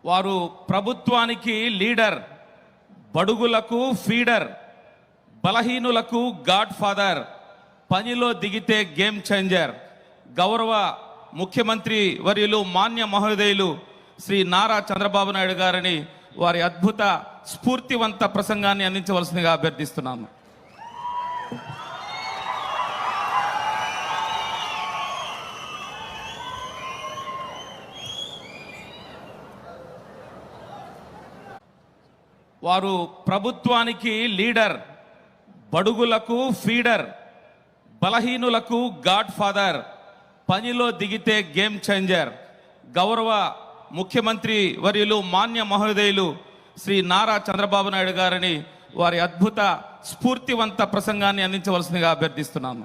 వారు ప్రభుత్వానికి leader, బడుగులకు feeder, బలహీనులకు God father, పనిలో దిగితే గేమ్ చేంజర్. గౌరవ ముఖ్యమంత్రి వర్యులు మాన్య మహోదయులు శ్రీ నారా చంద్రబాబు నాయుడు గారిని వారి అద్భుత స్ఫూర్తివంత ప్రసంగాన్ని అందించవలసిందిగా అభ్యర్థిస్తున్నాను. వారు ప్రభుత్వానికి లీడర్, బడుగులకు ఫీడర్, బలహీనులకు గాడ్ ఫాదర్, పనిలో దిగితే గేమ్ చేంజర్. గౌరవ ముఖ్యమంత్రి వర్యులు మాన్య మహోదయులు శ్రీ నారా చంద్రబాబు నాయుడు గారిని వారి అద్భుత స్ఫూర్తివంత ప్రసంగాన్ని అందించవలసిందిగా అభ్యర్థిస్తున్నాను.